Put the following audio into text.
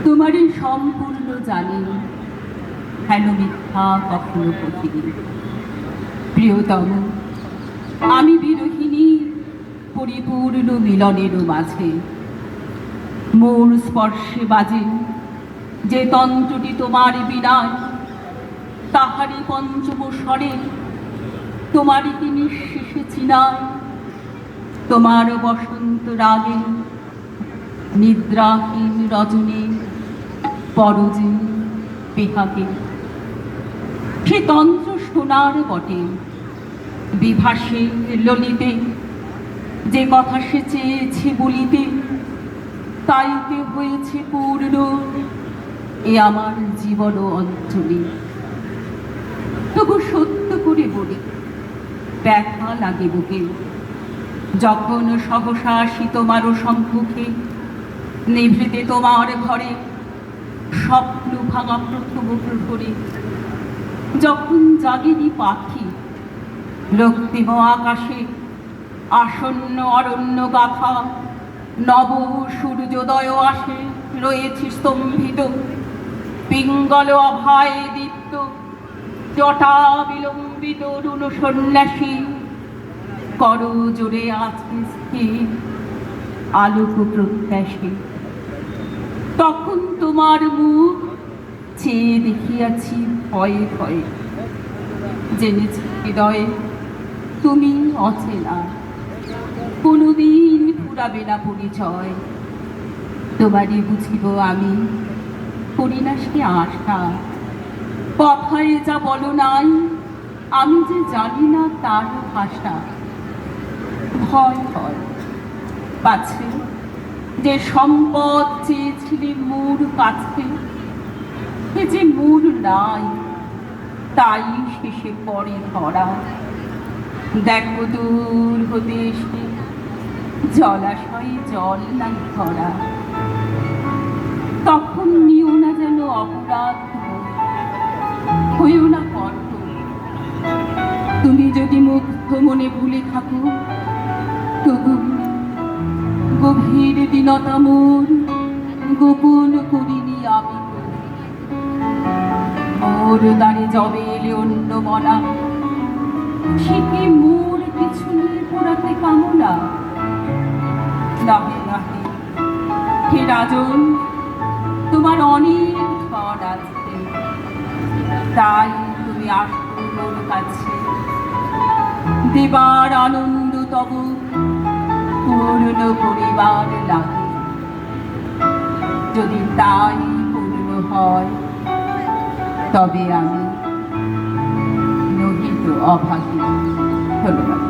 তোমারই সম্পূর্ণ জানি, হেন মিথ্যা কখনো কহিনি। প্রিয়তম, আমি বিরহিণী পরিপূর্ণ মিলনের মাঝে। মোর স্পর্শে বাজে যে তন্ত্রটি তোমার বিনায়, তাহারই পঞ্চম স্বরে তোমারই কি নিঃশেষে চিনায়। তোমার বসন্ত রাগে নিদ্রাহীন রজনী পরজে বেহাগে, সে তন্ত্র শোনার বটে বিভাসে ললিতে। যে কথা সে চেয়েছে বলিতে, তাইতে হয়েছে পূর্ণ এ আমার জীবন অঞ্চলে। তবু সত্য করে বলি, ব্যথা লাগে বুকে যখন সহসা আসি তোমার সম্মুখে। নিভৃতে তোমার ঘরে স্বপ্ন ভাঙা প্রথম প্রহরে, যখন জাগেনি পাখি রক্তিম আকাশে আসন্ন অরণ্য গাথা, নব সূর্যোদয় আসে রয়েছি স্তম্ভিত। পিঙ্গল অভয় দীপ্ত জটা বিলম্বিত রুণ সন্ন্যাসী, কর জোরে আছে স্থির আলোক প্রত্যাশী। তখন তোমার মুখ চেয়ে দেখিয়াছি ভয়ে ভয়ে, জেনেছি হৃদয়ে তুমি অচেনা, কোনোদিন ফুরাবে না পরিচয়। তোমারই বুঝিব আমি, করি না সে আশা। কথায় যা বলো নাই, আমি যে জানি না তার ভাষা। ভয় হয় পাছে যে সম্পদ চেয়েছিলি মোর কাছে, সে যে মোর নাই, তাই শেষে পড়ে ধরা। দেখো দূর হতে এসে জলাশয়ে জল নাই ধরা। তখন নিও না যেন অপরাধ, হইও না কর্ত। তুমি যদি মুগ্ধ মনে ভুলে থাকো, তবু গভীর দীনতা মোর গোপন করিনি আমি। মোর দ্বারে যবে এলে অন্য মনা, সে কি মোর কিছু নিয়ে পোড়াতে কামনা? নাহে নাহে হে রাজন, তোমার অনেক ধন আছে, তাই তুমি আসো মোর কাছে। দেবার আনন্দ তব পূর্ণ করিবার লাগে, যদি তাই পূর্ণ হয় তবে আমি নহিত অভাগী। ধন্যবাদ।